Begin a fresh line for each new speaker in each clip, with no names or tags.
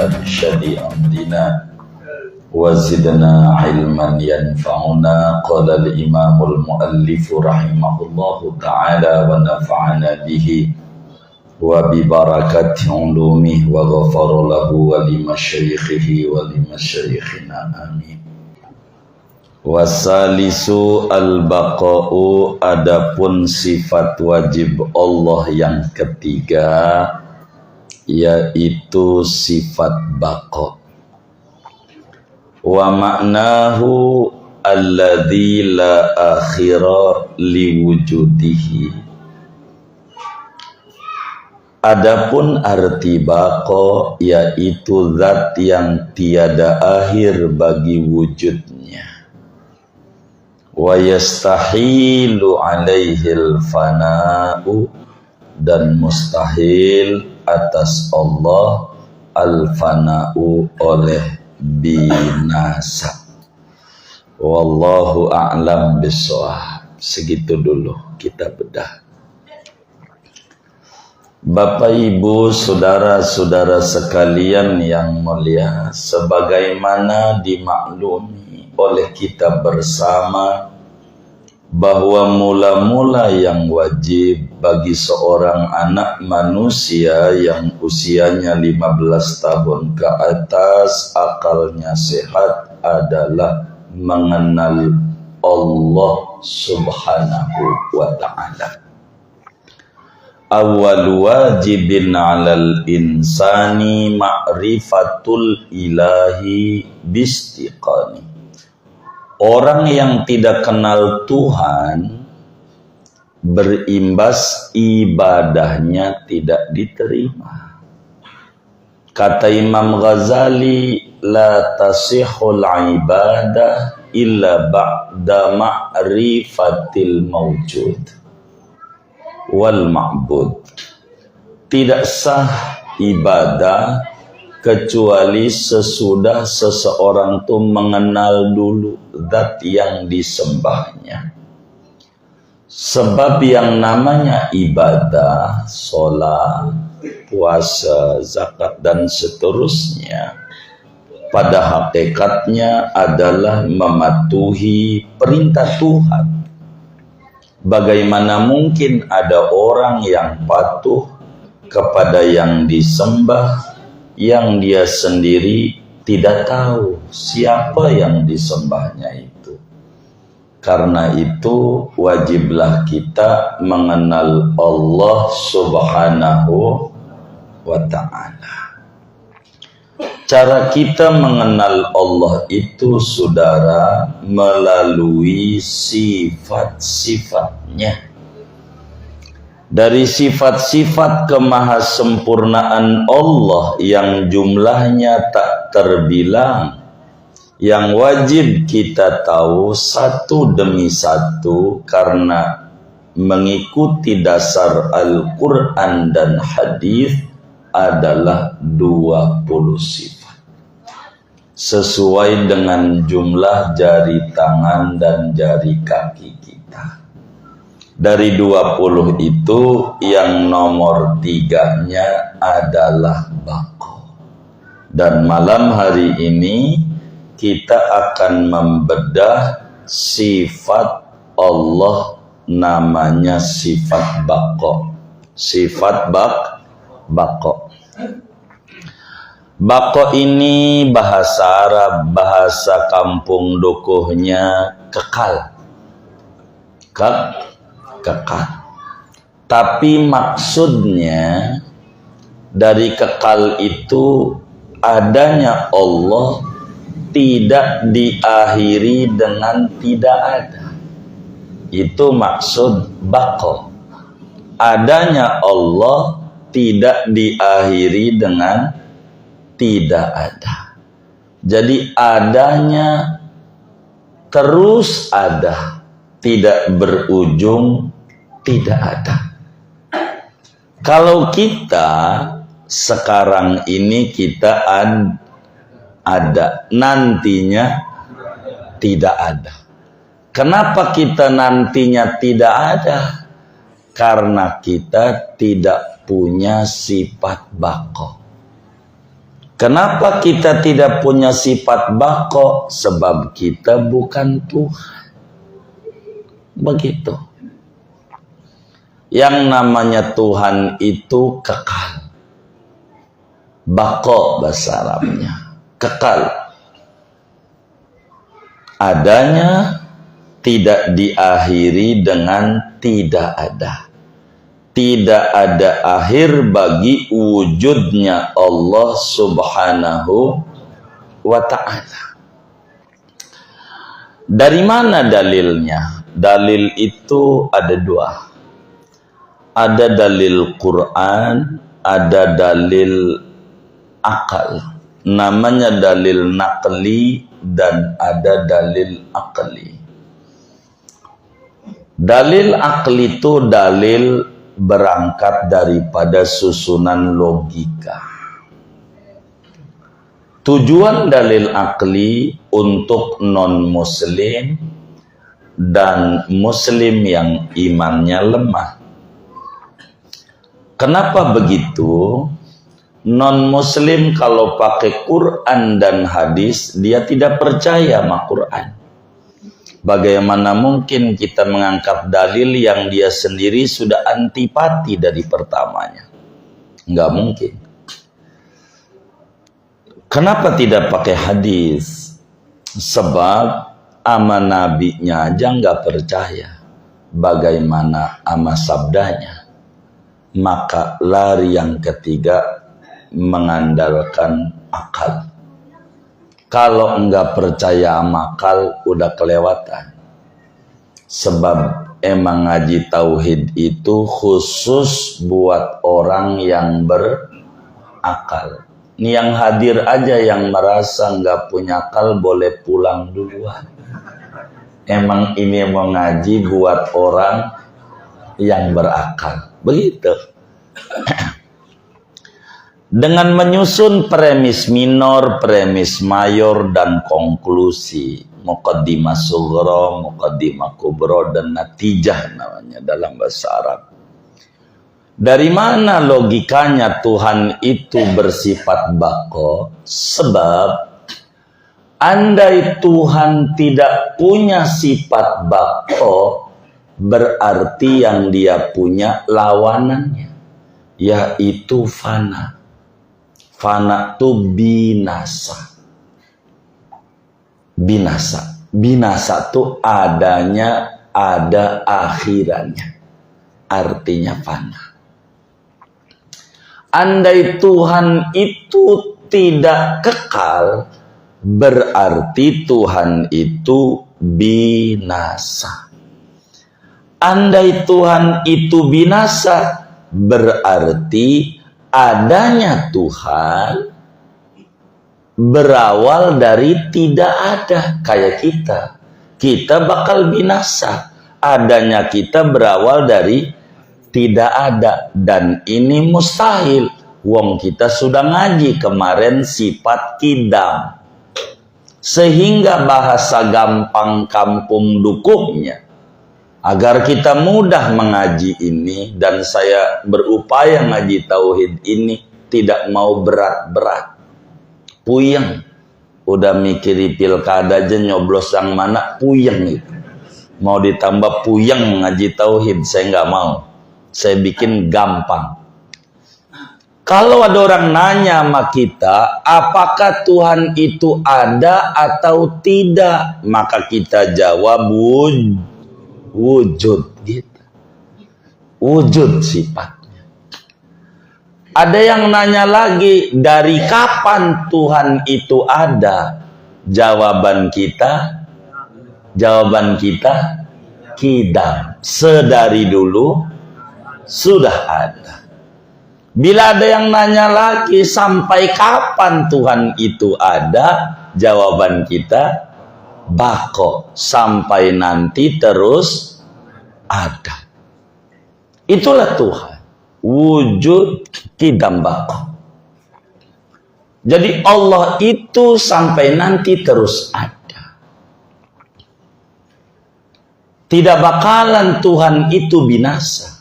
أرشد أمرنا وزدنا علما ينفعنا. قال الإمام المؤلف رحمه الله تعالى ونفعنا به وببركات علومه وغفر له ولمشايخه ولمشايخنا آمين. Wasalisu al-baqa'u, adapun sifat wajib Allah yang ketiga yaitu sifat baqa. Wa ma'nahu alladzi la akhira liwujudihi. Adapun arti baqa yaitu zat yang tiada akhir bagi wujudnya. Wa yastahilu alaihil fana'u, dan mustahil atas Allah al-fana'u oleh binasa. Wallahu a'lam bishawab. Segitu dulu kita bedah. Bapak Ibu saudara-saudara sekalian yang mulia, sebagaimana dimaklumi oleh kita bersama bahwa mula-mula yang wajib bagi seorang anak manusia yang usianya 15 tahun ke atas, akalnya sehat, adalah mengenal Allah Subhanahu wa ta'ala. Awwal wajibin 'alal insani ma'rifatul ilahi bistiqani. Orang yang tidak kenal Tuhan, berimbas ibadahnya tidak diterima. Kata Imam Ghazali, la tasihul ibadah illa ba'da ma'rifatil mawjud wal ma'bud. Tidak sah ibadah kecuali sesudah seseorang itu mengenal dulu zat yang disembahnya. Sebab yang namanya ibadah, sholat, puasa, zakat, dan seterusnya, pada hakikatnya adalah mematuhi perintah Tuhan. Bagaimana mungkin ada orang yang patuh kepada yang disembah, yang dia sendiri tidak tahu siapa yang disembahnya itu. Karena itu wajiblah kita mengenal Allah Subhanahu wa ta'ala. Cara kita mengenal Allah itu, saudara, melalui sifat-sifatnya. Dari sifat-sifat kemahasempurnaan Allah yang jumlahnya tak terbilang, yang wajib kita tahu satu demi satu karena mengikuti dasar Al-Quran dan hadis, adalah 20 sifat. Sesuai dengan jumlah jari tangan dan jari kaki kita. Dari 20 itu yang nomor 3-nya adalah baqa. Dan malam hari ini kita akan membedah sifat Allah, namanya sifat baqa. Sifat baqa. Baqa ini bahasa Arab, bahasa kampung dokohnya kekal. Kekal. Tapi maksudnya dari kekal itu adanya Allah tidak diakhiri dengan tidak ada. Itu maksud baqa. Adanya Allah tidak diakhiri dengan tidak ada. Jadi adanya terus ada, tidak berujung tidak ada. Kalau kita sekarang ini kita ada, nantinya tidak ada. Kenapa kita nantinya tidak ada? Karena kita tidak punya sifat baqa. Kenapa kita tidak punya sifat baqo? Sebab kita bukan Tuhan. Begitu. Yang namanya Tuhan itu kekal. Baqo bahasa Arabnya. Kekal. Adanya tidak diakhiri dengan tidak ada. Tidak ada akhir bagi wujudnya Allah Subhanahu wa ta'ala. Dari mana dalilnya? Dalil itu ada dua. Ada dalil Quran, ada dalil akal. Namanya dalil naqli dan ada dalil akli. Dalil akli itu dalil berangkat daripada susunan logika. Tujuan dalil akli untuk non-muslim dan muslim yang imannya lemah. Kenapa begitu? Non-muslim kalau pakai Quran dan hadis, dia tidak percaya sama Quran. Bagaimana mungkin kita mengangkat dalil yang dia sendiri sudah antipati dari pertamanya? Enggak mungkin. Kenapa tidak pakai hadis? Sebab ama nabinya aja enggak percaya. Bagaimana ama sabdanya? Maka lari yang ketiga mengandalkan akal. Kalau enggak percaya sama akal, udah kelewatan. Sebab emang ngaji tauhid itu khusus buat orang yang berakal. Ini yang hadir aja yang merasa enggak punya akal boleh pulang duluan. Emang ini mau ngaji buat orang yang berakal. Begitu. Dengan menyusun premis minor, premis mayor, dan konklusi. Muqaddimah sughra, muqaddimah kubra, dan natijah namanya dalam bahasa Arab. Dari mana logikanya Tuhan itu bersifat baqo? Sebab andai Tuhan tidak punya sifat baqo, berarti yang dia punya lawanannya, yaitu fana. Fana itu binasa. Binasa. Binasa itu adanya, ada akhirannya. Artinya fana. Andai Tuhan itu tidak kekal, berarti Tuhan itu binasa. Andai Tuhan itu binasa, berarti adanya Tuhan berawal dari tidak ada. Kayak kita bakal binasa. Adanya kita berawal dari tidak ada, dan ini mustahil. Wong kita sudah ngaji kemarin sifat kidam, sehingga bahasa gampang kampung dukuhnya. Agar kita mudah mengaji ini, dan saya berupaya ngaji tauhid ini tidak mau berat-berat. Puyeng. Udah mikiri pilkada aja nyoblos yang mana, puyeng itu. Mau ditambah puyeng ngaji tauhid, saya nggak mau. Saya bikin gampang. Kalau ada orang nanya sama kita, apakah Tuhan itu ada atau tidak? Maka kita jawab wujud gitu. Wujud sifatnya. Ada yang nanya lagi, dari kapan Tuhan itu ada? Jawaban kita kidam. Sedari dulu sudah ada. Bila ada yang nanya lagi, sampai kapan Tuhan itu ada? Jawaban kita baqo, sampai nanti terus ada. Itulah Tuhan, wujud kidam baqo. Jadi Allah itu sampai nanti terus ada. Tidak bakalan Tuhan itu binasa.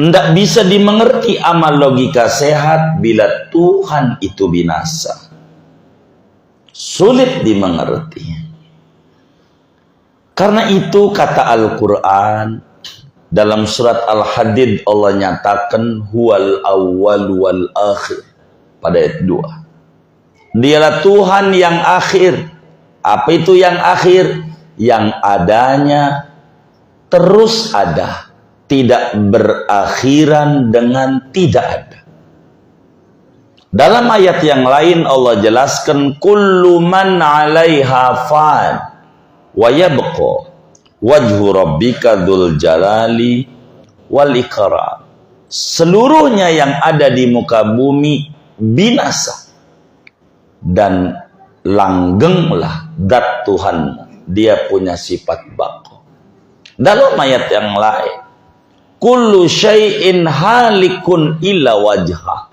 Tidak bisa dimengerti amal logika sehat bila Tuhan itu binasa. Sulit dimengerti. Karena itu kata Al-Quran dalam surat Al-Hadid, Allah nyatakan huwal awwal wal akhir pada ayat 2. Dialah Tuhan yang akhir. Apa itu yang akhir? Yang adanya terus ada, tidak berakhiran dengan tidak ada. Dalam ayat yang lain Allah jelaskan kullu man 'alaiha fan wa yabqa wajhu rabbika dzul jalali wal ikram. Seluruhnya yang ada di muka bumi binasa dan langgenglah zat Tuhan. Dia punya sifat baqo. Dalam ayat yang lain, kullu syai'in halikun illa wajha.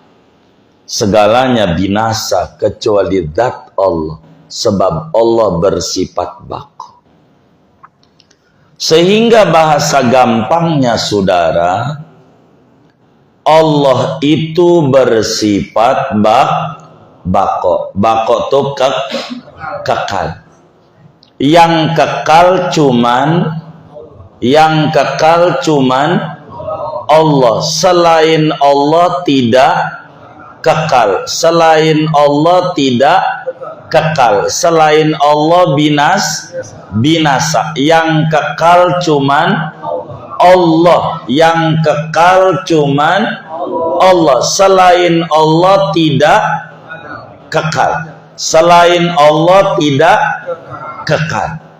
Segalanya binasa kecuali zat Allah, sebab Allah bersifat baqo. Sehingga bahasa gampangnya saudara, Allah itu bersifat baqo. Baqo itu kekal. Yang kekal cuman Allah. Selain Allah tidak kekal. Selain Allah tidak kekal. Selain Allah binasa. Yang kekal cuman Allah. Yang kekal cuman Allah. Selain Allah tidak kekal. Selain Allah tidak kekal.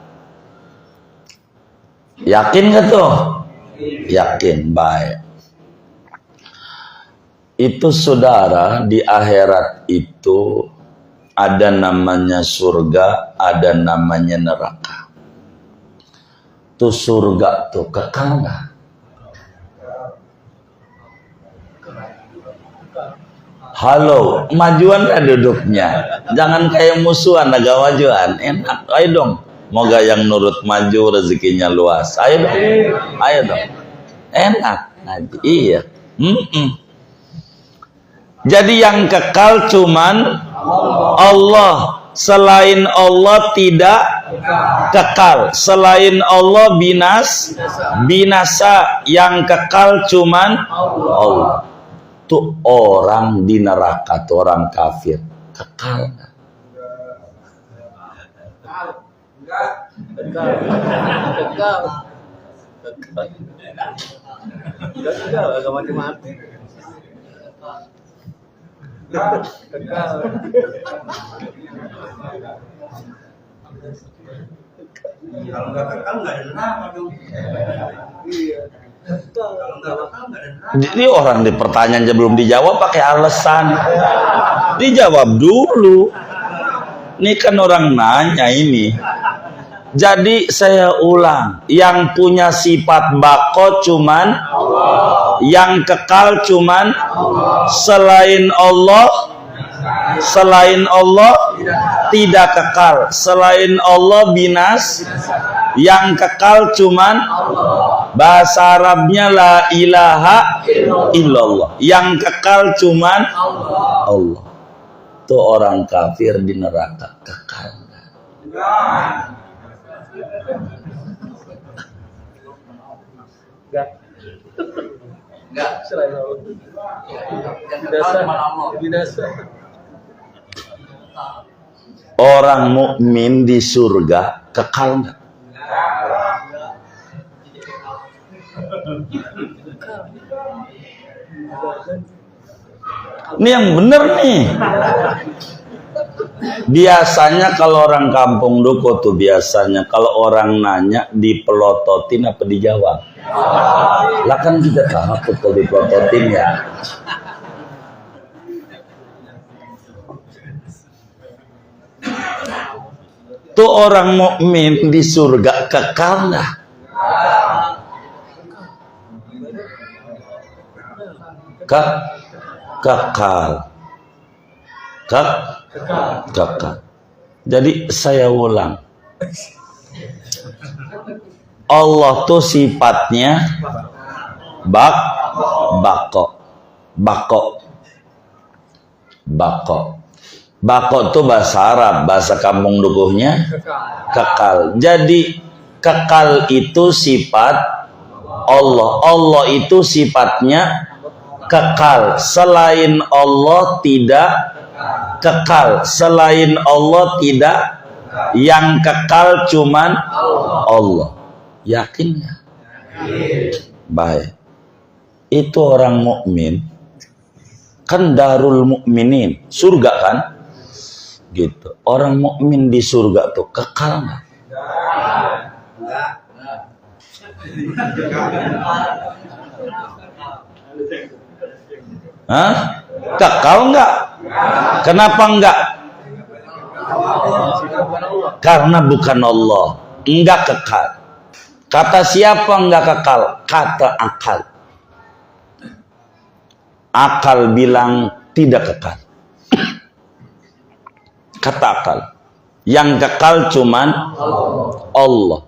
Yakin gak tuh? Yakin, baik. Itu saudara, di akhirat itu ada namanya surga, ada namanya neraka. Tuh surga tuh kekal gak? Halo, majuan kan duduknya. Jangan kayak musuhan, agak majuan. Enak, ayo dong. Moga yang nurut maju rezekinya luas. Ayo dong. Ayo dong. Enak. Iya. Jadi yang kekal cuman Allah. Selain Allah tidak kekal. Selain Allah binasa. Yang kekal cuman Allah. Tuh orang di neraka, tuh orang kafir, kekal nggak?
Kekal, agak mati-mati. Kekal. Kalau nggak kekal nggak ada neraka dong. Iya.
Jadi orang di pertanyaannya belum dijawab pakai alasan. Dijawab dulu. Ini kan orang nanya ini. Jadi saya ulang, yang punya sifat baqo cuman Allah. Yang kekal cuman Allah. Selain Allah tidak kekal. Selain Allah yang kekal cuman Allah. Bahasa Arabnya la ilaha illallah. Yang kekal cuman Allah. Itu orang kafir di neraka kekal. Enggak. Selain Allah. Binasa. Orang mukmin di surga kekal enggak? Ini yang bener nih. Biasanya kalau orang kampung duko tuh biasanya kalau orang nanya dipelototin apa dijawab? Lah kan kita takut kalau dipelototin ya. Tuh orang mukmin di surga kekal nggak? Kekal. Jadi saya ulang. Allah tuh sifatnya Bako. Bako. Bako. Bako itu bahasa Arab, bahasa kampung dukuhnya kekal. Jadi kekal itu sifat Allah. Allah itu sifatnya kekal. Selain Allah tidak kekal. Selain Allah tidak. Yang kekal cuman Allah. Yakin ya? Baik. Itu orang mukmin. Kan darul mukminin, surga kan? Gitu. Orang mukmin di surga tuh kekal nggak? Hah? Kekal nggak? Kenapa enggak? Karena bukan Allah. Enggak kekal. Kata siapa enggak kekal? Kata akal. Akal bilang tidak kekal. Kata akal. Yang kekal cuman Allah.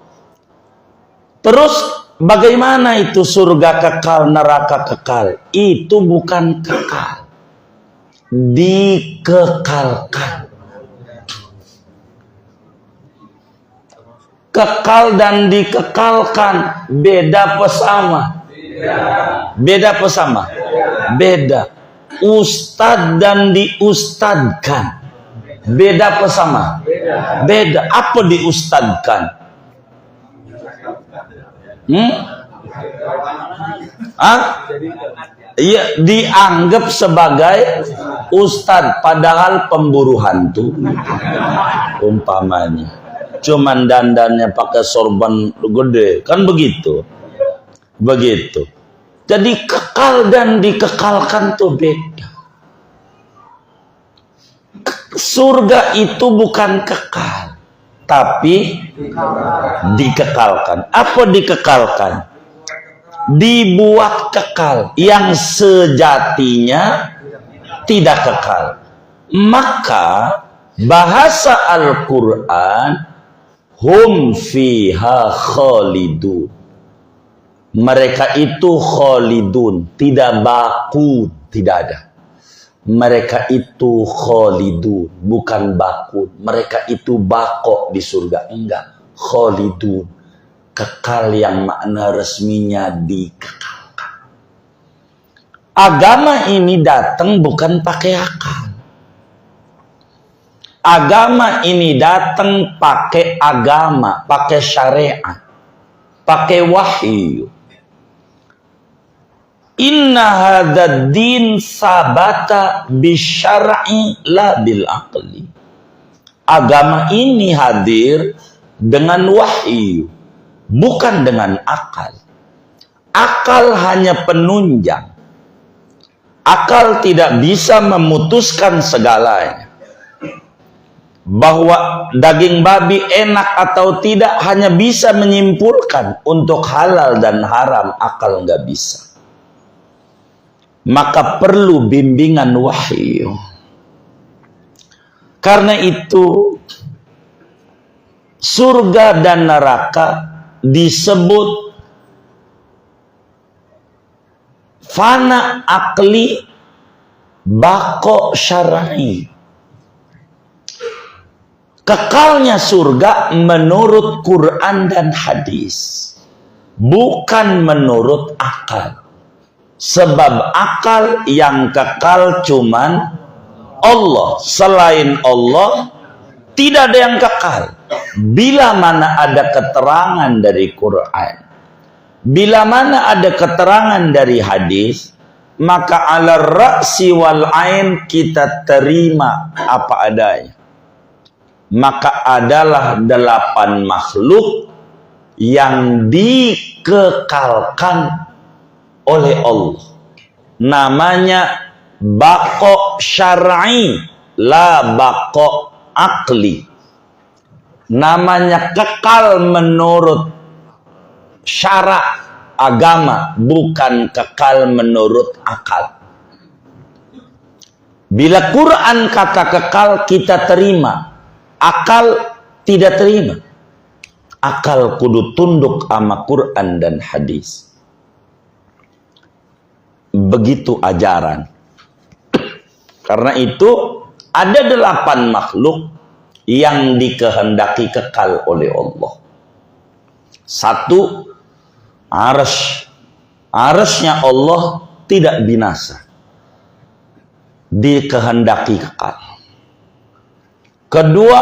Terus bagaimana itu surga kekal, neraka kekal? Itu bukan kekal. Dikekalkan. Kekal dan dikekalkan beda apa sama? Beda apa sama? Beda. Ustad dan diustadkan beda apa sama? Beda. Apa diustadkan? Iya, dianggap sebagai ustad padahal pemburu hantu umpamanya. Cuman dandannya pakai sorban gede, kan begitu. Begitu. Jadi kekal dan dikekalkan tuh beda. Surga itu bukan kekal, tapi dikekalkan. Apa dikekalkan? Dibuat kekal yang sejatinya tidak kekal. Maka bahasa Al-Quran, hum fiha khalidun. Mereka itu khalidun, tidak bakun, tidak ada. Mereka itu khalidun, bukan bakun. Mereka itu bako di surga, enggak. Khalidun, kekal yang makna resminya dikekalkan. Agama ini datang bukan pakai akal. Agama ini datang pakai agama, pakai syariat, pakai wahyu. Inna hadzal din sabata bisyar'i la bil aqli. Agama ini hadir dengan wahyu, bukan dengan akal. Akal hanya penunjang. Akal tidak bisa memutuskan segalanya. Bahwa daging babi enak atau tidak hanya bisa menyimpulkan untuk halal dan haram, akal nggak bisa. Maka perlu bimbingan wahyu. Karena itu surga dan neraka disebut fana akli, bako syar'i. Kekalnya surga menurut Quran dan hadis, bukan menurut akal. Sebab akal yang kekal cuman Allah. Selain Allah tidak ada yang kekal. Bila mana ada keterangan dari Quran, bila mana ada keterangan dari hadis, maka ala ra'si wal ain kita terima apa adanya. Maka adalah 8 makhluk yang dikekalkan oleh Allah. Namanya bako syar'i, la bako akli. Namanya kekal menurut syarak agama, bukan kekal menurut akal. Bila Quran kata kekal, kita terima. Akal tidak terima. Akal kudu tunduk sama Quran dan hadis. begitu ajaran. Karena itu ada 8 makhluk yang dikehendaki kekal oleh Allah. 1, arsy. Arsy-nya Allah tidak binasa, dikehendaki kekal. Kedua,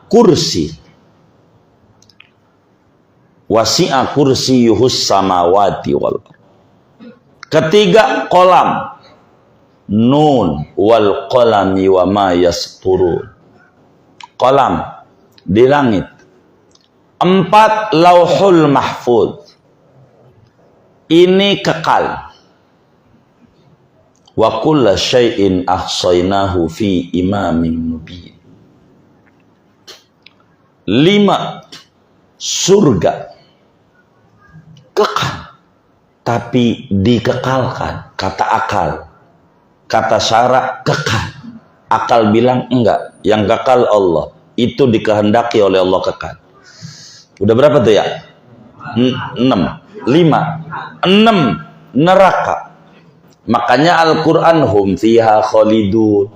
kursi. Wasi'a kursiyuhus samawati wal ardh. Ketiga, kolam. Nun wal qalami wa ma yasturun. Kolam di langit. 4, lauhul mahfuz. Ini kekal. Wa kulla syai'in ahsaynahu fi imamin mubin. 5, surga. Kekal. Tapi dikekalkan. Kata akal. Kata syara kekal. Akal bilang enggak. Yang kekal Allah. Itu dikehendaki oleh Allah kekal. Udah berapa tuh ya? 6. 6 neraka. Makanya Al-Quran hum fiha khalidun.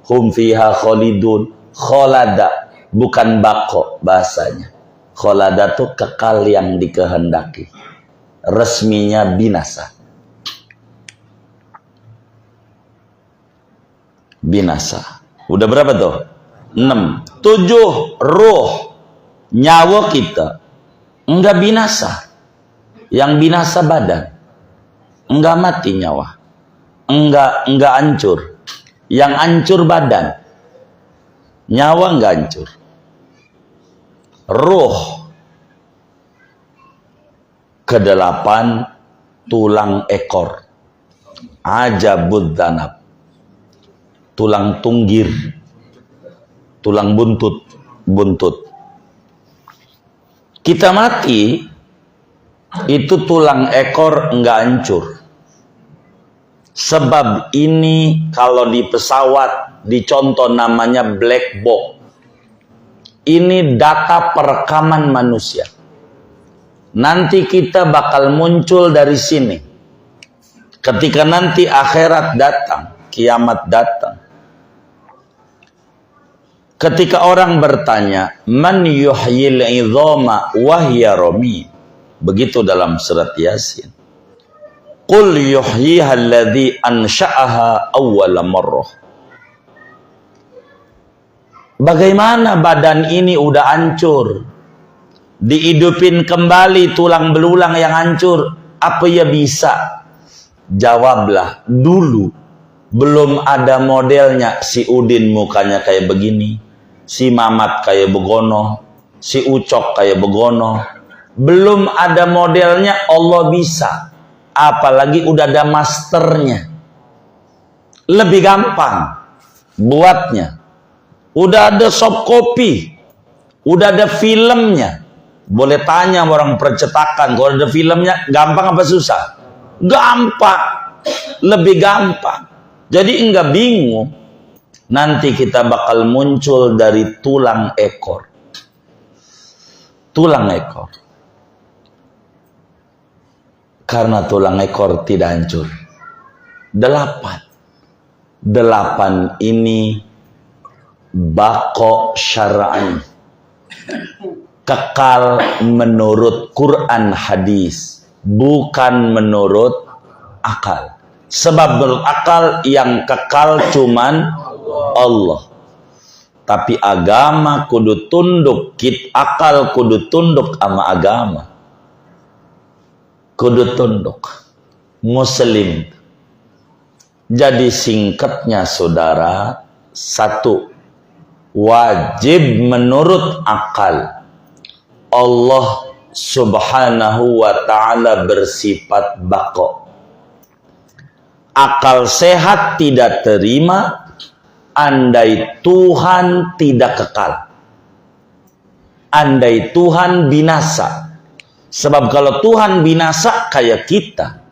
Hum fiha khalidun. Kholada. Bukan bako bahasanya. Kholada tuh kekal yang dikehendaki. Resminya binasa. Binasa. Udah berapa tuh? 6. 7, ruh. Nyawa kita enggak binasa. Yang binasa badan. Enggak mati nyawa. Enggak hancur. Yang hancur badan. Nyawa enggak hancur. Ruh. Ke-8, tulang ekor. Ajabud danab. Tulang tunggir. Tulang buntut. Kita mati, itu tulang ekor enggak hancur. Sebab ini kalau di pesawat dicontoh namanya black box. Ini data perekaman manusia. Nanti kita bakal muncul dari sini. Ketika nanti akhirat datang, kiamat datang. Ketika orang bertanya, man yuhyil idhama wahya ramim. Begitu dalam surat Yasin. Qul yuhyiha alladhi ansha'aha awwala marrah. Bagaimana badan ini udah hancur, dihidupin kembali tulang belulang yang hancur, apa ya bisa? Jawablah, dulu belum ada modelnya. Si Udin mukanya kayak begini, si Mamat kayak begono, si Ucok kayak begono. Belum ada modelnya, Allah bisa. Apalagi udah ada masternya. Lebih gampang buatnya. Udah ada soft copy. Udah ada filmnya. Boleh tanya orang percetakan, kalau ada filmnya gampang apa susah? Gampang. Lebih gampang. Jadi enggak bingung. Nanti kita bakal muncul dari tulang ekor. Tulang ekor. Karena tulang ekor tidak hancur. 8 ini bako syar'i. Kekal menurut Quran hadis. Bukan menurut akal. Sebab menurut akal yang kekal cuman Allah. Tapi agama kudu tunduk. Akal kudu tunduk sama agama. Kudu tunduk. Muslim. Jadi singkatnya saudara, 1, wajib menurut akal. Allah subhanahu wa ta'ala bersifat bako. Akal sehat tidak terima andai Tuhan tidak kekal. Andai Tuhan binasa. Sebab kalau Tuhan binasa kayak kita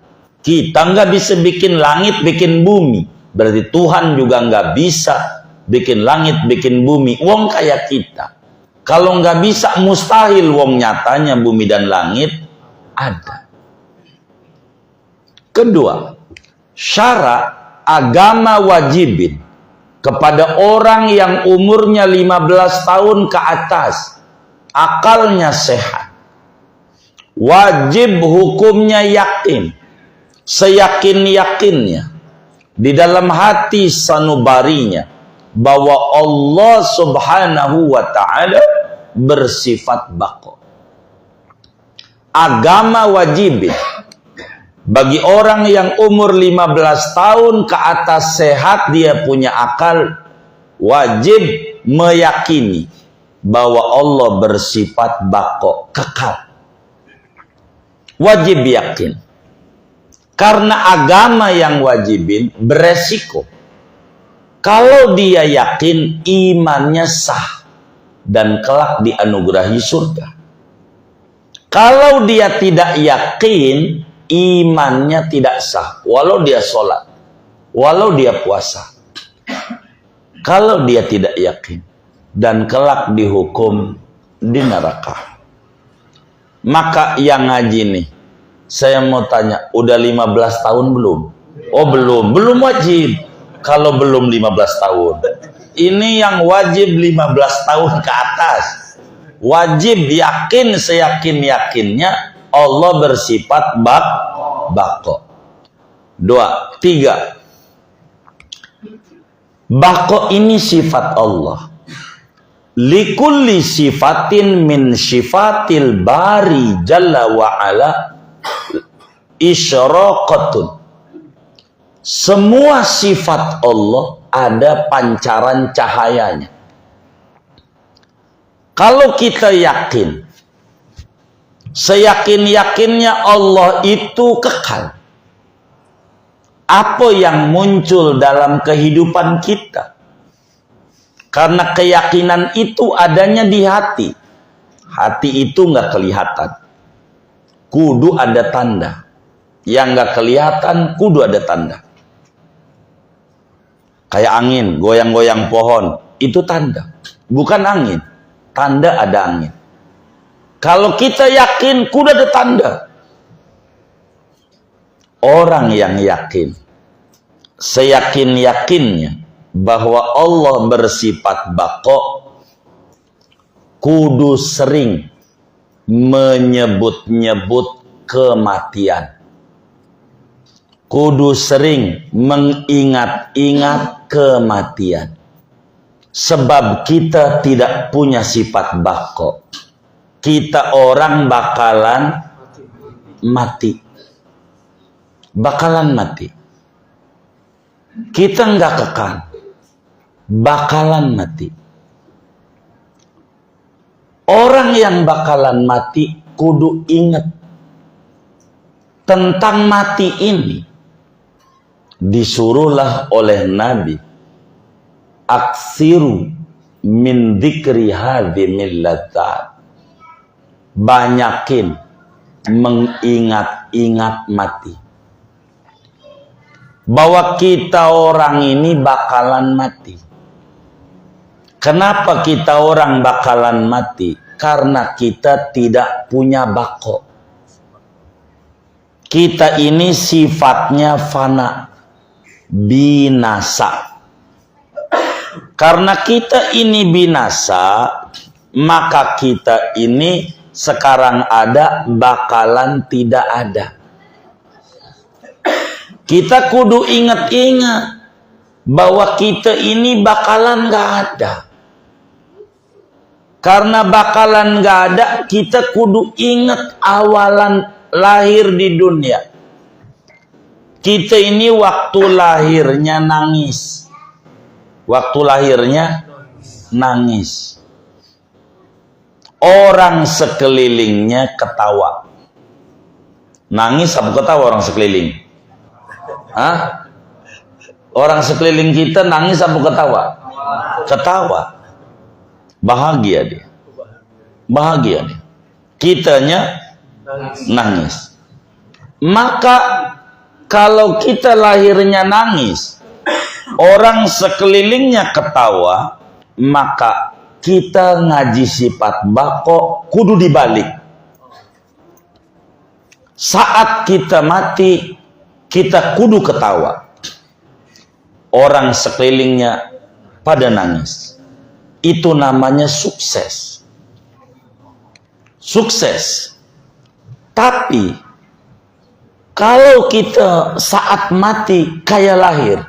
nggak bisa bikin langit, bikin bumi. Berarti Tuhan juga nggak bisa bikin langit, bikin bumi. Wong kayak kita. Kalau nggak bisa, mustahil wong nyatanya bumi dan langit ada. Kedua, syarak agama wajibin kepada orang yang umurnya 15 tahun ke atas, akalnya sehat, wajib hukumnya yakin, seyakin-yakinnya di dalam hati sanubarinya bahwa Allah subhanahu wa ta'ala bersifat baqa. Agama wajibin bagi orang yang umur 15 tahun ke atas sehat, dia punya akal, wajib meyakini bahwa Allah bersifat baqa, kekal. Wajib yakin. Karena agama yang wajibin beresiko. Kalau dia yakin, imannya sah dan kelak dianugerahi surga. Kalau dia tidak yakin, imannya tidak sah, walau dia sholat, walau dia puasa. Kalau dia tidak yakin, dan kelak dihukum di neraka. Maka yang ngaji nih, saya mau tanya, udah 15 tahun belum? Oh belum, belum wajib. Kalau belum 15 tahun, ini yang wajib 15 tahun ke atas. Wajib yakin seyakin-yakinnya Allah bersifat baqa. 2, 3. Baqa ini sifat Allah. Likulli sifatin min sifatil bari jalla wa ala isyraqatun. Semua sifat Allah ada pancaran cahayanya. Kalau kita yakin, seyakin-yakinnya Allah itu kekal, apa yang muncul dalam kehidupan kita? Karena keyakinan itu adanya di hati. Hati itu nggak kelihatan, kudu ada tanda. Yang nggak kelihatan, kudu ada tanda. Kayak angin, goyang-goyang pohon, itu tanda. Bukan angin, tanda ada angin. Kalau kita yakin, kudu ada tanda. Orang yang yakin, seyakin-yakinnya bahwa Allah bersifat baqa, kudu sering menyebut-nyebut kematian. Kudu sering mengingat-ingat kematian. Sebab kita tidak punya sifat baqa. Kita orang bakalan mati. Bakalan mati. Kita enggak kekal. Bakalan mati. Orang yang bakalan mati kudu ingat tentang mati ini. Disuruhlah oleh Nabi, aksiru min dzikri hadhimil ladzat. Banyakin mengingat-ingat mati. Bahwa kita orang ini bakalan mati. Kenapa kita orang bakalan mati? Karena kita tidak punya baqa. Kita ini sifatnya fana, binasa. Karena kita ini binasa, maka kita ini sekarang ada, bakalan tidak ada. Kita kudu ingat-ingat bahwa kita ini bakalan gak ada. Karena bakalan gak ada, kita kudu ingat awalan lahir di dunia. Kita ini waktu lahirnya nangis. Waktu lahirnya nangis. Orang sekelilingnya ketawa. Nangis apa ketawa orang sekeliling? Hah? Orang sekeliling kita nangis apa ketawa? Ketawa. Bahagia dia. Bahagia dia. Kitanya nangis. Maka kalau kita lahirnya nangis, orang sekelilingnya ketawa, maka kita ngaji sifat baqa kudu dibalik. Saat kita mati, kita kudu ketawa. Orang sekelilingnya pada nangis. Itu namanya sukses. Sukses. Tapi kalau kita saat mati kayak lahir,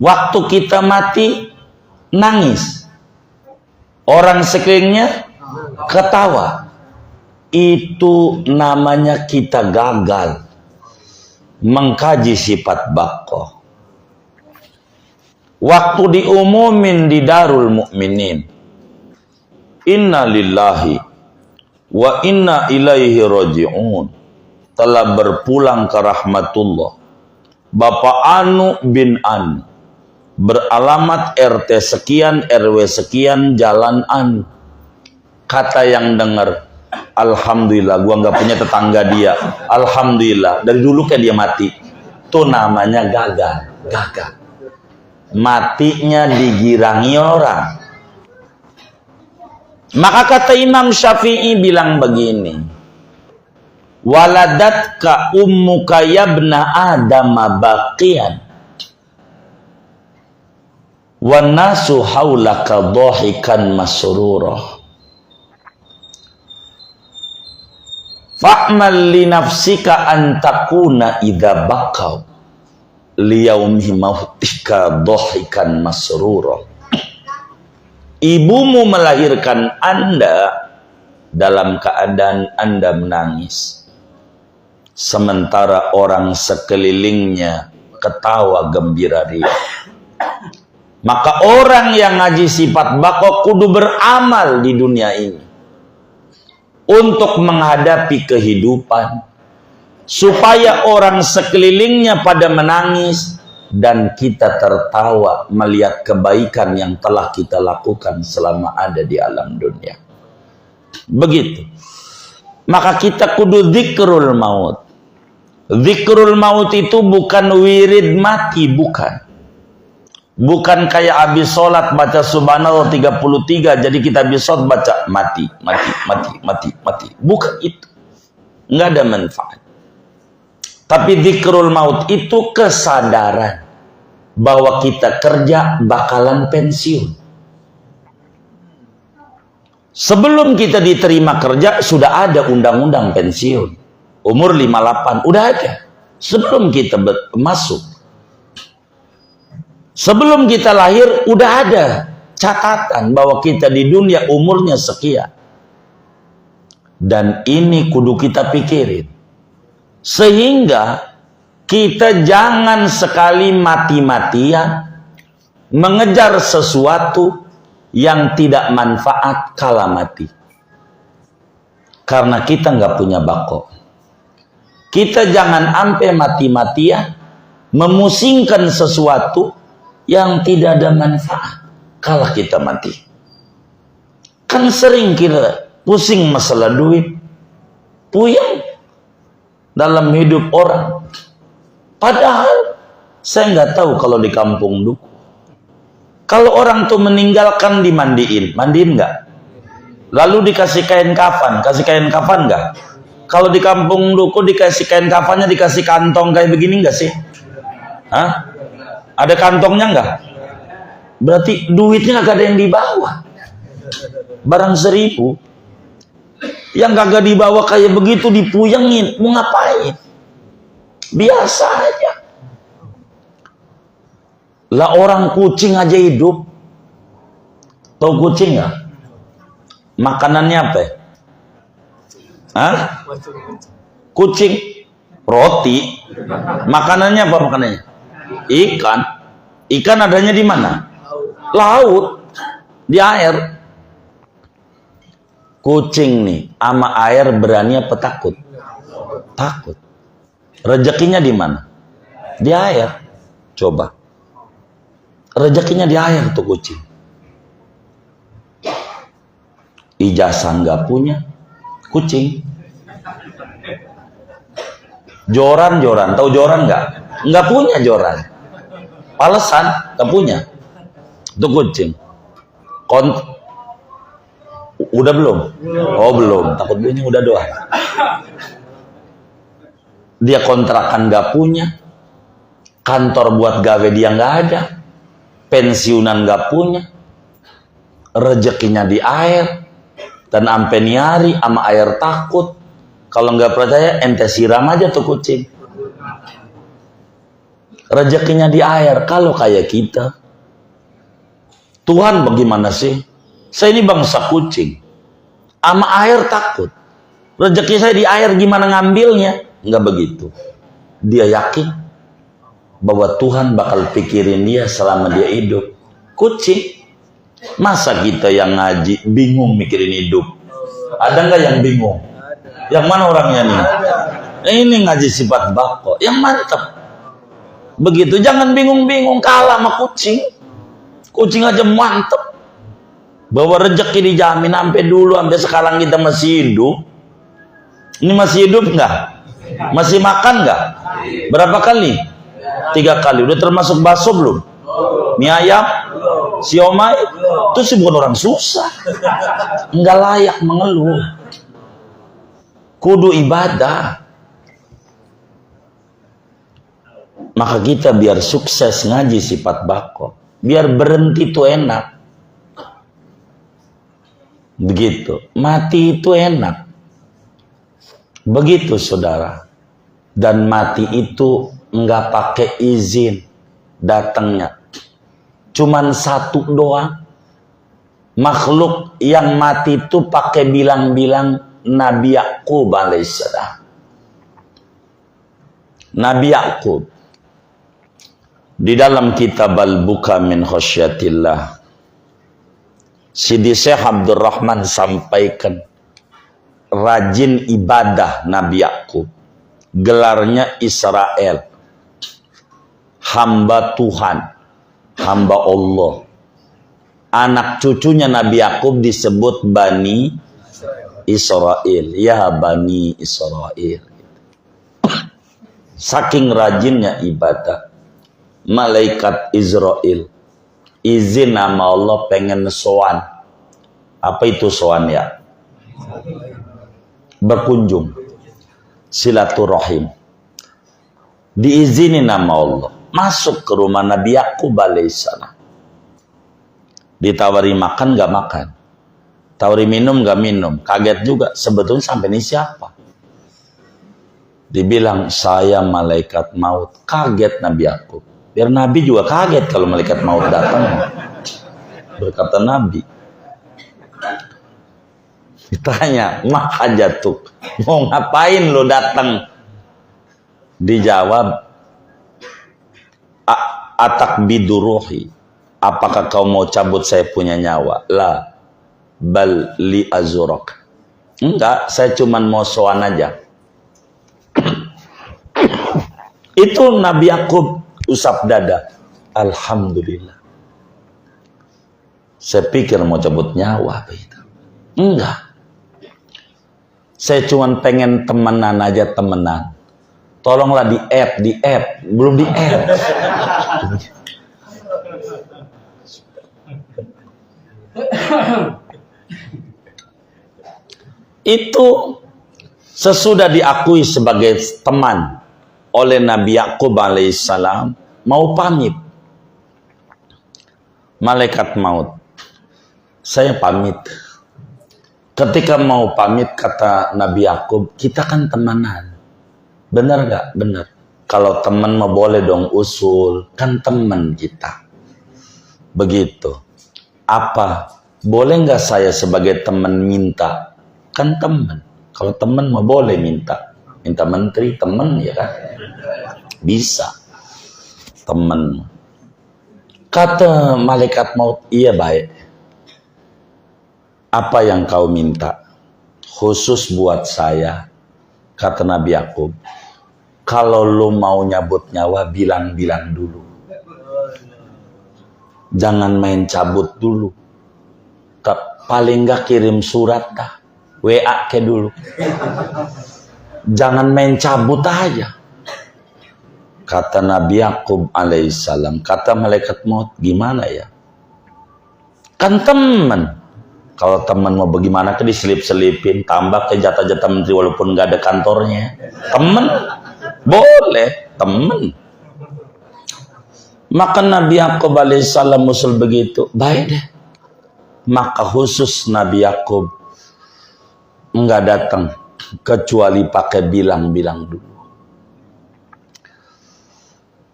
waktu kita mati nangis, orang sekelilingnya ketawa, itu namanya kita gagal mengkaji sifat baqo. Waktu diumumin di Darul Mukminin, inna lillahi wa inna ilaihi raji'un, telah berpulang ke rahmatullah Bapak Anu bin Anu, beralamat RT sekian, RW sekian, jalan Anu. Kata yang dengar, alhamdulillah, gua nggak punya tetangga dia. Alhamdulillah, dari dulu kan dia mati. Itu namanya gagal. Matinya digirangi orang. Maka kata Imam Syafi'i bilang begini, waladatka ummuka yabna adama baqiyan wan nasu haulaka dhahikan masrurah fa'mal li nafsika an takuna idza baqaw liyaumi mautika dhahikan masrurah. Ibumu melahirkan Anda dalam keadaan Anda menangis, sementara orang sekelilingnya ketawa gembira ria. Maka orang yang ngaji sifat baqo kudu beramal di dunia ini untuk menghadapi kehidupan, supaya orang sekelilingnya pada menangis dan kita tertawa melihat kebaikan yang telah kita lakukan selama ada di alam dunia. Begitu. Maka kita kudu zikrul maut. Zikrul maut itu bukan wirid mati, bukan. Bukan kayak habis sholat baca subhanallah 33, jadi kita habis sholat baca mati. Bukan itu. Nggak ada manfaat. Tapi zikrul maut itu kesadaran bahwa kita kerja bakalan pensiun. Sebelum kita diterima kerja sudah ada undang-undang pensiun. Umur 58 udah ada. Sebelum kita masuk. Sebelum kita lahir udah ada catatan bahwa kita di dunia umurnya sekian. Dan ini kudu kita pikirin. Sehingga kita jangan sekali mati-matian mengejar sesuatu yang tidak manfaat kala mati. Karena kita nggak punya baqo. Kita jangan sampai mati-matian memusingkan sesuatu yang tidak ada manfaat kala kita mati. Kan sering kita pusing masalah duit, puyeng dalam hidup orang. Padahal saya nggak tahu kalau di kampung Duku, kalau orang tuh meninggalkan dimandiin nggak? Lalu dikasih kain kafan nggak? Kalau di kampung Duku dikasih kain kafannya, dikasih kantong kayak begini nggak sih? Hah? Ada kantongnya nggak? Berarti duitnya nggak ada yang dibawa. Barang 1000 yang kagak dibawa kayak begitu dipuyengin, mau ngapain? Biasa aja. Lah orang kucing aja hidup. Tahu kucing nggak? Makanannya apa? Hah? Kucing, roti. Makanannya apa makanannya? Ikan. Ikan adanya di mana? Laut. Di air. Kucing nih sama air berani apa takut? Takut. Rezekinya di mana? Di air. Coba. Rezekinya di air tuh kucing. Ijazah nggak punya, kucing. Joran, tahu joran nggak? Nggak punya joran. Palesan nggak punya. Itu kucing. Udah belum? Oh belum. Takut bunyi udah doa. Dia kontrakan gak punya, kantor buat gawe dia gak ada, pensiunan gak punya, rezekinya di air, dan ampe niari sama air takut. Kalau nggak percaya, ente siram aja tuh kucing. Rezekinya di air. Kalau kayak kita, Tuhan bagaimana sih? Saya ini bangsa kucing, sama air takut. Rezeki saya di air, gimana ngambilnya? Nggak begitu. Dia yakin bahwa Tuhan bakal pikirin dia selama dia hidup. Kucing. Masa kita yang ngaji bingung mikirin hidup? Ada nggak yang bingung? Yang mana orangnya nih? Ini ngaji sifat bako, yang mantap. Begitu, jangan bingung-bingung, kalah sama kucing. Kucing aja mantap. Bahwa rezeki dijamin sampai dulu, sampai sekarang kita masih hidup. Ini masih hidup nggak? Masih makan nggak? Berapa kali? 3 kali. Udah termasuk bakso belum? Mie ayam? Siomay? Itu sih bukan orang susah. Nggak layak mengeluh. Kudu ibadah. Maka kita biar sukses ngaji sifat bako, biar berhenti itu enak. Begitu. Mati itu enak. Begitu saudara. Dan mati itu nggak pakai izin datangnya. Cuman satu doang. Makhluk yang mati itu pakai bilang-bilang Nabi Yakub alaihissalam. Nabi Yakub di dalam kitab Al-Buka min Khasyatillah, Sidi Syekh Abdurrahman sampaikan rajin ibadah Nabi Yakub. Gelarnya Israel, hamba Tuhan, hamba Allah. Anak cucunya Nabi Yakub disebut Bani Israel, ya Bani Israel. Saking rajinnya ibadah, malaikat Israel izin nama Allah pengen sowan. Apa itu sowan ya? Berkunjung, silaturahim. Diizini nama Allah, masuk ke rumah Nabi Yakub alaihissalam. Ditawari makan gak makan, tawari minum gak minum. Kaget juga, sebetulnya sampai ini siapa? Dibilang saya malaikat maut. Kaget Nabi Yakub. Biar Nabi juga kaget kalau malaikat maut datang. Berkata Nabi, ditanya, "Mak hajatuk, mau ngapain lo datang?" Dijawab, "Atak biduruhi, apakah kau mau cabut saya punya nyawa?" La, bal li azurak. Enggak, saya cuman mau sowan aja. Itu Nabi Yakub usap dada. Alhamdulillah. Saya pikir mau cabut nyawa apa itu. Enggak. Saya cuman pengen temenan aja, temenan. Tolonglah di app. Belum di app. Itu sesudah diakui sebagai teman oleh Nabi Yakub alaihissalam, mau pamit. Malaikat maut, saya pamit. Ketika mau pamit, kata Nabi Yakub, kita kan temenan. Benar gak? Benar. Kalau teman mah boleh dong usul, kan teman kita. Begitu. Apa? Boleh gak saya sebagai teman minta? Kan teman. Kalau teman mah boleh minta. Minta menteri, teman ya kan? Bisa. Teman. Kata malaikat maut, iya baik. Apa yang kau minta? Khusus buat saya. Kata Nabi Yakub, kalau lu mau nyabut nyawa, bilang-bilang dulu. Jangan main cabut dulu. Paling gak kirim surat dah. WA ke dulu. Jangan main cabut aja. Kata Nabi Yakub alaihissalam, kata malaikat maut, gimana ya? Kan teman. Kalau teman mau bagaimana ke diselip-selipin, tambah ke jatah-jatah menteri walaupun gak ada kantornya. Teman. Boleh, teman. Maka Nabi Yakub alaihissalam usul begitu, baik deh. Maka khusus Nabi Yakub enggak datang kecuali pakai bilang-bilang dulu.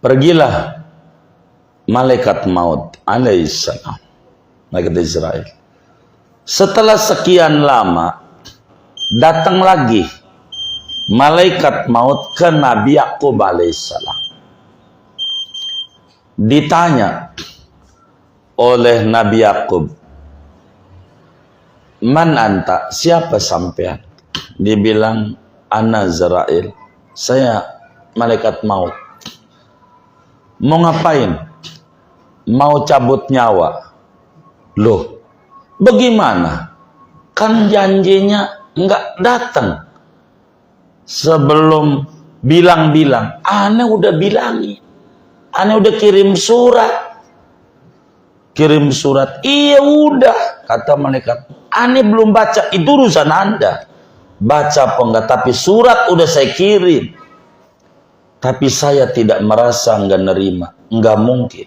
Pergilah malaikat maut alaihissalam, malaikat Israel. Setelah sekian lama datang lagi malaikat maut ke Nabi Yakub alaihissalam. Ditanya oleh Nabi Yakub, "Man anta? Siapa sampean?" Dia bilang, "Ana Zarail. Saya malaikat maut." "Mau ngapain?" "Mau cabut nyawa." "Loh, bagaimana? Kan janjinya enggak datang. Sebelum bilang-bilang, Ana udah bilangin. Ana udah kirim surat." "Kirim surat?" "Iya udah," kata malaikat. "Ana belum baca, itu urusan Anda. Baca apa enggak, tapi surat udah saya kirim. Tapi saya tidak merasa enggak nerima." "Enggak mungkin.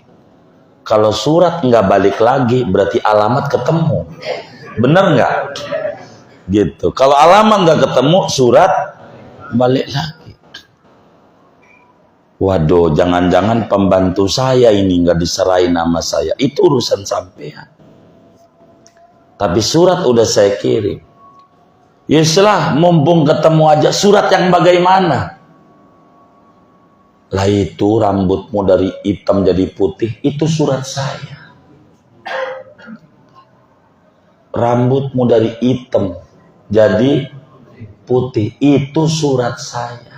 Kalau surat enggak balik lagi, berarti alamat ketemu. Bener enggak?" Gitu. Kalau alamat enggak ketemu, surat balik lagi. Waduh, jangan-jangan pembantu saya ini nggak diserahin nama saya. Itu urusan sampean. Tapi surat udah saya kirim. Ya setelah mumpung ketemu aja, surat yang bagaimana? Lah itu rambutmu dari hitam jadi putih, itu surat saya. Rambutmu dari hitam jadi putih, itu surat saya.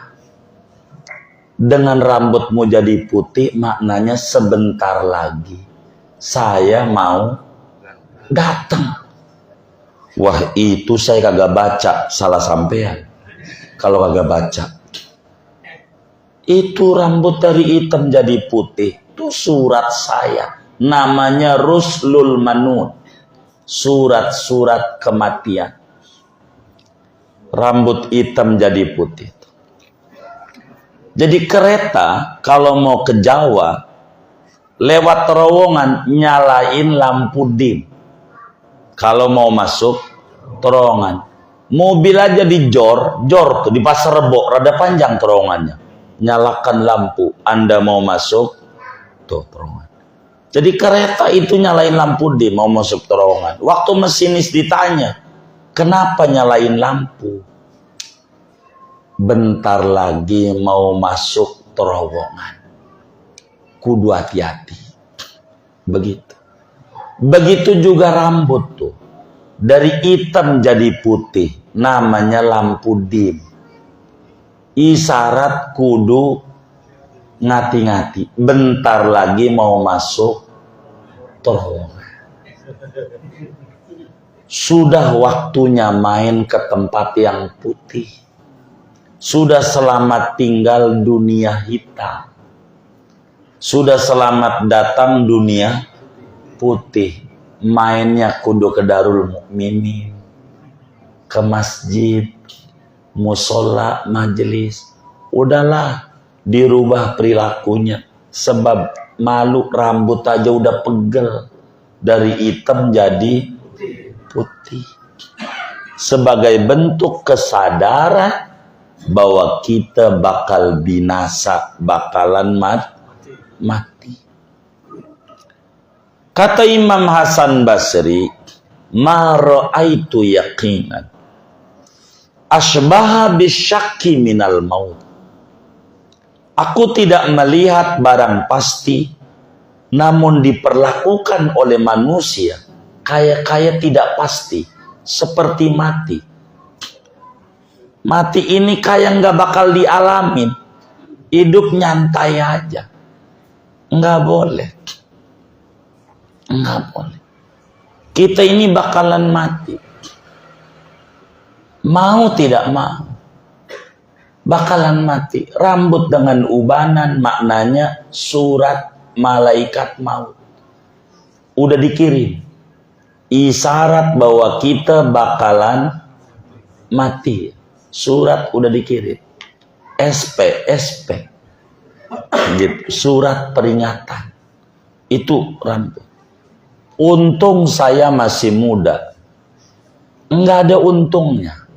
Dengan rambutmu jadi putih, maknanya sebentar lagi saya mau datang. Wah, itu saya kagak baca, salah sampean. Kalau kagak baca, itu rambut dari hitam jadi putih, itu surat saya. Namanya Ruslul Manun, surat-surat kematian. Rambut hitam jadi putih. Jadi kereta kalau mau ke Jawa, lewat terowongan nyalain lampu dim. Kalau mau masuk terowongan, mobil aja di jor tuh di Pasar Rebo, rada panjang terowongannya. Nyalakan lampu, Anda mau masuk tuh terowongan. Jadi kereta itu nyalain lampu dim mau masuk terowongan. Waktu masinis ditanya, "Kenapa nyalain lampu?" "Bentar lagi mau masuk terowongan. Kudu hati-hati." Begitu. Begitu juga rambut tuh. Dari hitam jadi putih. Namanya lampu dim. Isyarat kudu ngati-ngati. Bentar lagi mau masuk terowongan. Sudah waktunya main ke tempat yang putih. Sudah selamat tinggal dunia hitam. Sudah selamat datang dunia putih. Mainnya kudu ke Darul Mukminin, ke masjid, musola, majelis. Udahlah, dirubah perilakunya. Sebab malu, rambut aja udah pegel. Dari hitam jadi putih. Sebagai bentuk kesadaran bahwa kita bakal binasa, bakalan mati. Kata Imam Hasan Basri, "Ma ra'aitu yaqinan asbaha bisyakki minal maut." Aku tidak melihat barang pasti, namun diperlakukan oleh manusia kayak tidak pasti, seperti mati. Mati ini kayak nggak bakal dialamin. Hidup nyantai aja. Nggak boleh. Nggak boleh. Kita ini bakalan mati. Mau tidak mau. Bakalan mati. Rambut dengan ubanan maknanya surat malaikat maut. Udah dikirim. Isyarat bahwa kita bakalan mati. Surat udah dikirim. SP gitu, surat peringatan itu rambut. Untung saya masih muda, nggak ada untungnya.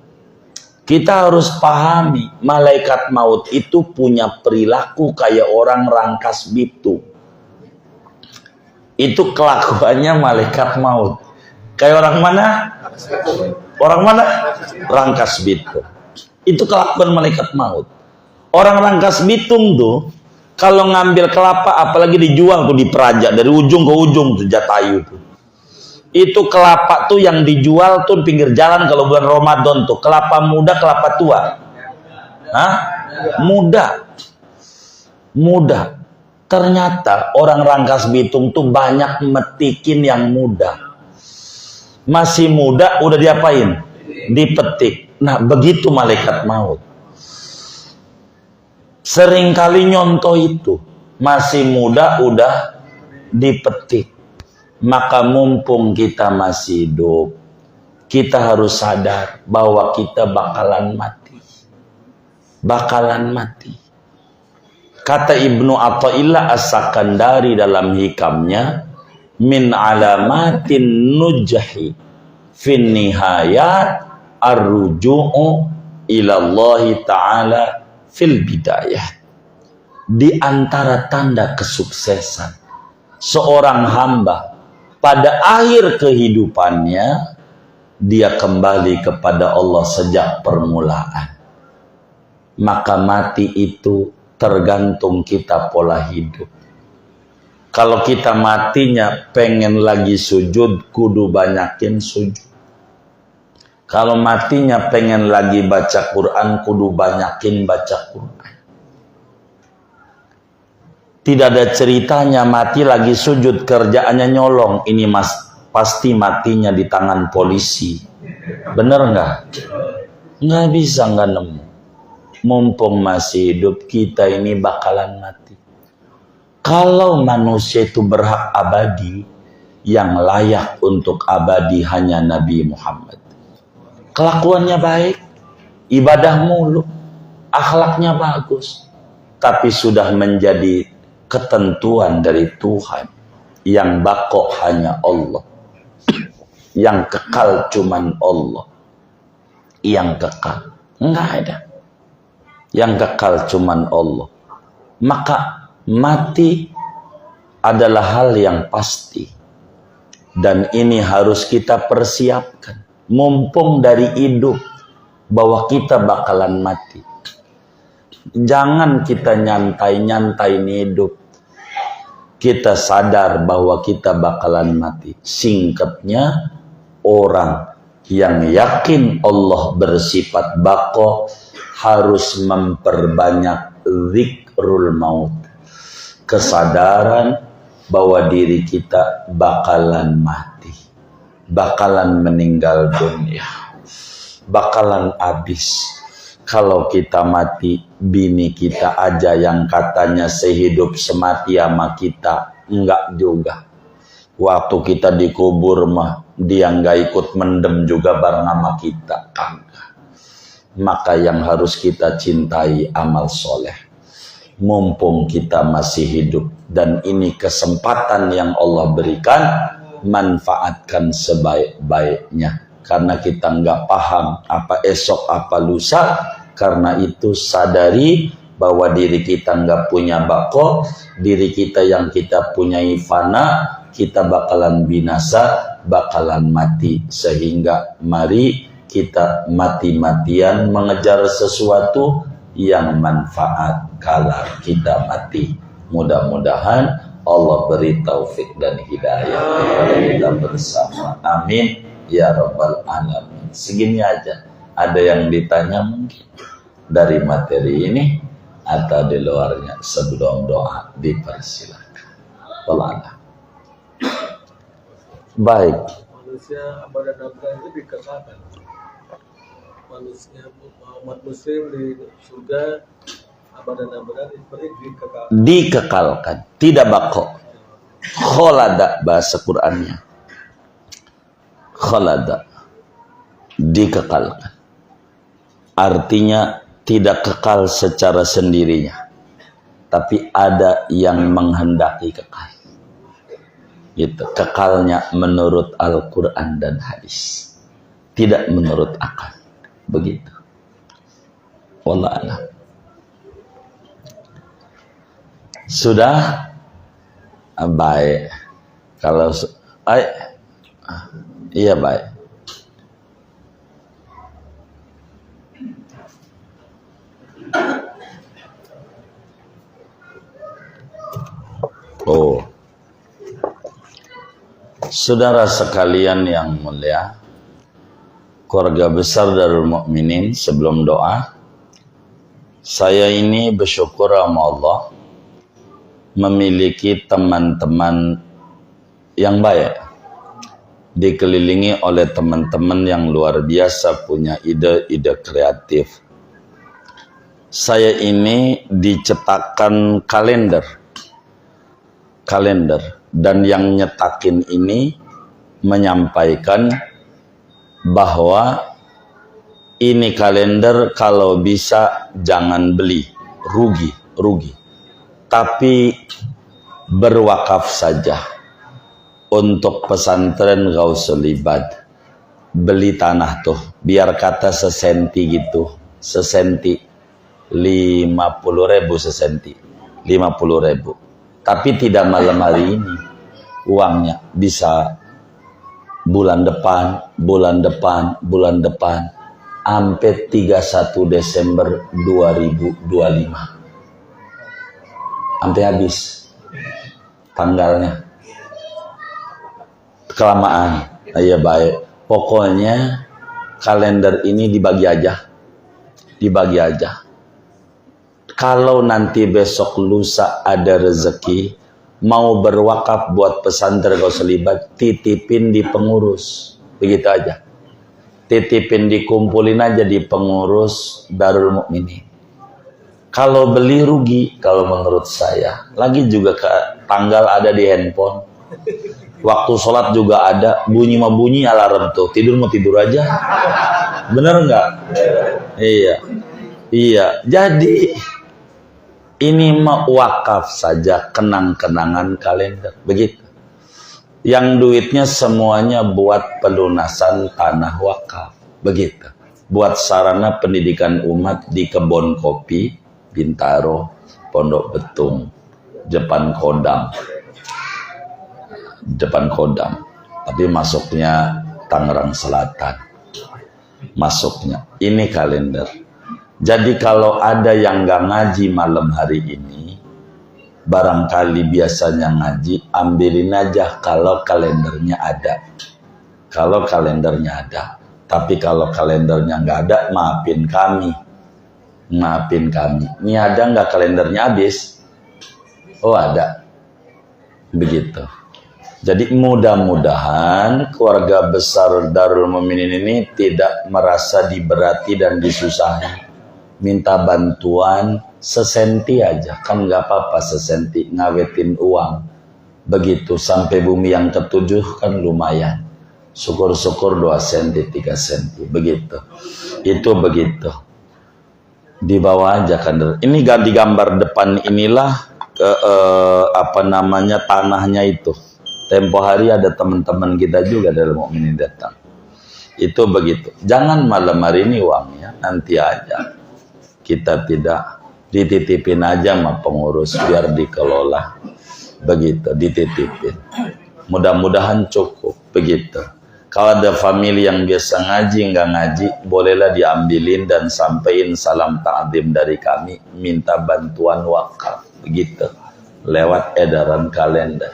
Kita harus pahami malaikat maut itu punya perilaku kayak orang rangkas bitung. Itu kelakuannya malaikat maut. Kayak orang mana? Orang mana? Rangkas bitung. Itu kelakuan malaikat maut. Orang rangkas bitung tuh kalau ngambil kelapa, apalagi dijual tuh di Praja dari ujung ke ujung tuh Jatayu tuh. Itu kelapa tuh yang dijual tuh pinggir jalan kalau bulan Ramadan tuh kelapa muda, kelapa tua. Hah? Muda. Ternyata orang rangkas bitung tuh banyak metikin yang muda. Masih muda udah diapain? Dipetik. Nah, begitu malaikat maut. Seringkali nyontoh itu. Masih muda udah dipetik. Maka mumpung kita masih hidup, kita harus sadar bahwa kita bakalan mati. Bakalan mati. Kata Ibnu Athaillah As-Sakandari dalam hikamnya, min alamatin nujhi fin nihayat ar-ruju'u ila Allah Ta'ala fil bidayah. Di antara tanda kesuksesan seorang hamba pada akhir kehidupannya, dia kembali kepada Allah sejak permulaan. Maka mati itu tergantung kita pola hidup. Kalau kita matinya pengen lagi sujud, kudu banyakin sujud. Kalau matinya pengen lagi baca Quran, kudu banyakin baca Quran. Tidak ada ceritanya mati lagi sujud, kerjaannya nyolong. Ini pasti matinya di tangan polisi. Bener nggak? Nggak bisa, nggak nemu. Mumpung masih hidup, kita ini bakalan mati. Kalau manusia itu berhak abadi, yang layak untuk abadi hanya Nabi Muhammad. Kelakuannya baik, ibadah mulu, akhlaknya bagus. Tapi sudah menjadi ketentuan dari Tuhan, yang bako hanya Allah, yang kekal cuman Allah, yang kekal enggak ada, yang kekal cuman Allah. Maka mati adalah hal yang pasti, dan ini harus kita persiapkan mumpung dari hidup, bahwa kita bakalan mati. Jangan kita nyantai-nyantai hidup. Kita sadar bahwa kita bakalan mati. Singkatnya, orang yang yakin Allah bersifat baqo harus memperbanyak zikrul maut. Kesadaran bahwa diri kita bakalan mati. Bakalan meninggal dunia. Bakalan habis. Kalau kita mati, bini kita aja yang katanya sehidup semati sama kita, enggak juga. Waktu kita dikubur mah, dia enggak ikut mendem juga bareng sama kita, kagak. Maka yang harus kita cintai amal soleh. Mumpung kita masih hidup, dan ini kesempatan yang Allah berikan, manfaatkan sebaik-baiknya. Karena kita enggak paham apa esok, apa lusa. Karena itu sadari bahwa diri kita nggak punya bako, diri kita yang kita punyai fana, kita bakalan binasa, bakalan mati. Sehingga mari kita mati-matian mengejar sesuatu yang manfaat kala kita mati. Mudah-mudahan Allah beri taufik dan hidayah kepada kita bersama. Amin ya rabbal alamin. Segini aja. Ada yang ditanya mungkin dari materi ini atau di luarnya, sebelum doa dipersilakan. Wallah. Baik.
Manusia abad dan abad itu dikekalkan. Manusia umat muslim di surga abad dan abad itu dikekalkan.
Dikekalkan, tidak bako. Kholada bahasa Qur'annya. Kholada, dikekalkan. Artinya tidak kekal secara sendirinya, tapi ada yang menghendaki kekal. Gitu. Kekalnya menurut Al-Quran dan hadis, tidak menurut akal. Begitu. Wallah alam. Sudah baik. Kalau baik, iya baik. Oh, saudara sekalian yang mulia, keluarga besar Darul Mukminin, sebelum doa, saya ini bersyukur sama Allah memiliki teman-teman yang baik, dikelilingi oleh teman-teman yang luar biasa punya ide-ide kreatif. Saya ini dicetakkan kalender, dan yang nyetakin ini menyampaikan bahwa ini kalender kalau bisa jangan beli, rugi, tapi berwakaf saja untuk pesantren Ghausul Ibad. Beli tanah tuh, biar kata sesenti gitu, sesenti, 50.000 sesenti, 50.000. Tapi tidak malam hari ini, uangnya bisa bulan depan, sampai 31 Desember 2025. Sampai habis tanggalnya. Kelamaan. Ya baik. Pokoknya kalender ini dibagi aja. Kalau nanti besok lusa ada rezeki, mau berwakaf buat pesantren Ghausul Ibad, titipin di pengurus. Begitu aja. Titipin, dikumpulin aja di pengurus Darul Mukminin. Kalau beli rugi, kalau menurut saya. Lagi juga tanggal ada di handphone. Waktu sholat juga ada, bunyi alarm tuh. Tidur mau tidur aja. Bener nggak? Iya. Jadi ini mah wakaf saja, kenang-kenangan kalender. Begitu. Yang duitnya semuanya buat pelunasan tanah wakaf. Begitu. Buat sarana pendidikan umat di Kebon Kopi, Bintaro, Pondok Betung, Depan Kodam. Tapi masuknya Tangerang Selatan. Masuknya. Ini kalender. Jadi kalau ada yang nggak ngaji malam hari ini, barangkali biasanya ngaji, ambilin aja kalau kalendernya ada. Tapi kalau kalendernya nggak ada, maafin kami. Ini ada nggak kalendernya habis? Oh ada. Begitu. Jadi mudah-mudahan keluarga besar Darul Mukminin ini tidak merasa diberati dan disusahi. Minta bantuan sesenti aja, kan nggak apa-apa sesenti, ngawetin uang. Begitu sampai bumi yang ketujuh kan lumayan. Syukur-syukur 2 senti, 3 senti, begitu. Itu begitu. Di bawah aja kan. Ini di gambar depan inilah tanahnya itu. Tempo hari ada teman-teman kita juga dari Mukminin datang. Itu begitu. Jangan malam hari ini uangnya, nanti aja. Kita tidak, dititipin aja sama pengurus biar dikelola. Begitu, dititipin. Mudah-mudahan cukup, begitu. Kalau ada famili yang biasa ngaji, nggak ngaji, bolehlah diambilin dan sampaikan salam ta'zim dari kami, minta bantuan wakaf, begitu. Lewat edaran kalender.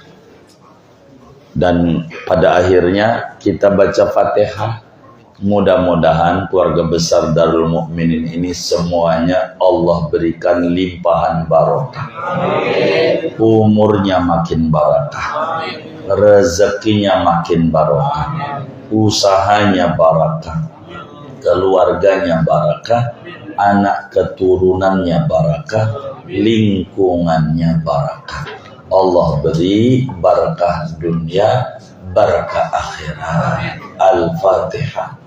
Dan pada akhirnya kita baca Fatihah. Mudah-mudahan keluarga besar Darul Mukminin ini semuanya Allah berikan limpahan barokah. Umurnya makin barokah. Rezekinya makin barokah. Usahanya barokah. Keluarganya barokah. Anak keturunannya barokah. Lingkungannya barokah. Allah beri barakah dunia, barakah akhirat. Al-Fatihah.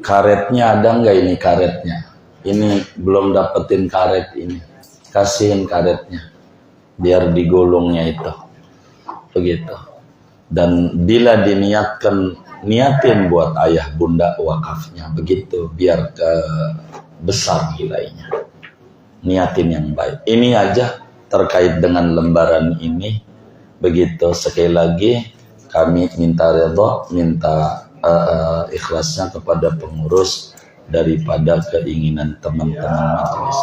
Karetnya ada nggak ini karetnya? Ini belum dapetin karet ini. Kasihin karetnya. Biar digulungnya itu. Begitu. Dan bila diniatkan, niatin buat ayah bunda wakafnya. Begitu. Biar ke besar nilainya. Niatin yang baik. Ini aja terkait dengan lembaran ini. Begitu. Sekali lagi kami minta redha, minta ikhlasnya kepada pengurus daripada keinginan teman-teman majelis.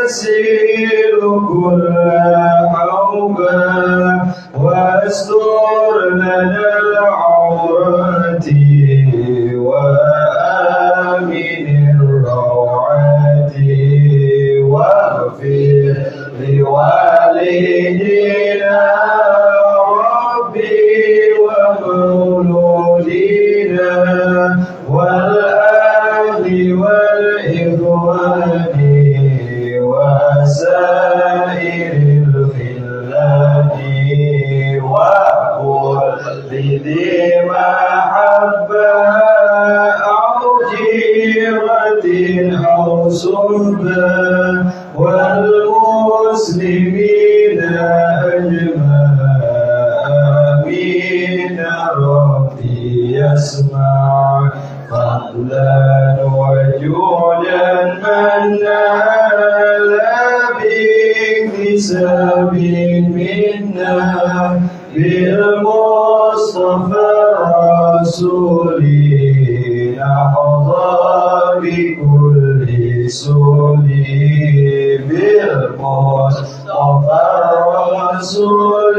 تسيل كل حوبة واستر لنا العورات وآمن الروعات واغفر لوالدينا ربي ومولودينا والأهل والإخوان وسائر الخلان وكل ذي محبة أو جيرة أو صحبة والمسلمين أجمعين ربي يسمع فضلا وجودا منا بحساب منا بالمصطفى رسول نحظى بكل سول بالمصطفى رسول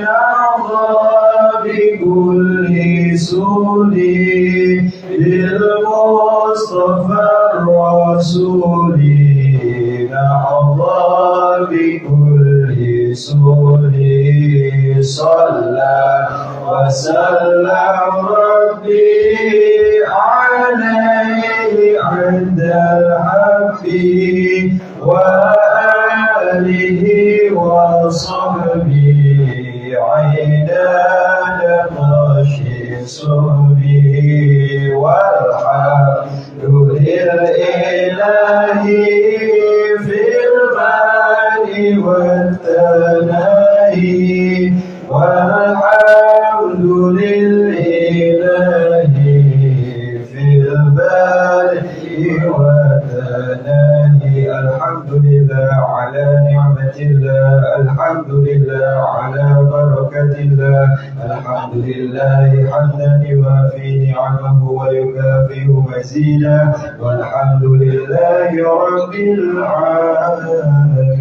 نحظى بكل سول بالمصطفى الرسول نحظى بكل سول صلى وسلم ربي عليه عند الحق وآله وصحبه عيدان ماشي صحبه والحمد لله في المال والثناء والحمد لله في البارئ والثناء الحمد لله على نعمة الله الحمد لله على بركة الله الحمد لله حمدا يوافي نعمه ويكافئ مزيدا والحمد لله رب العالمين.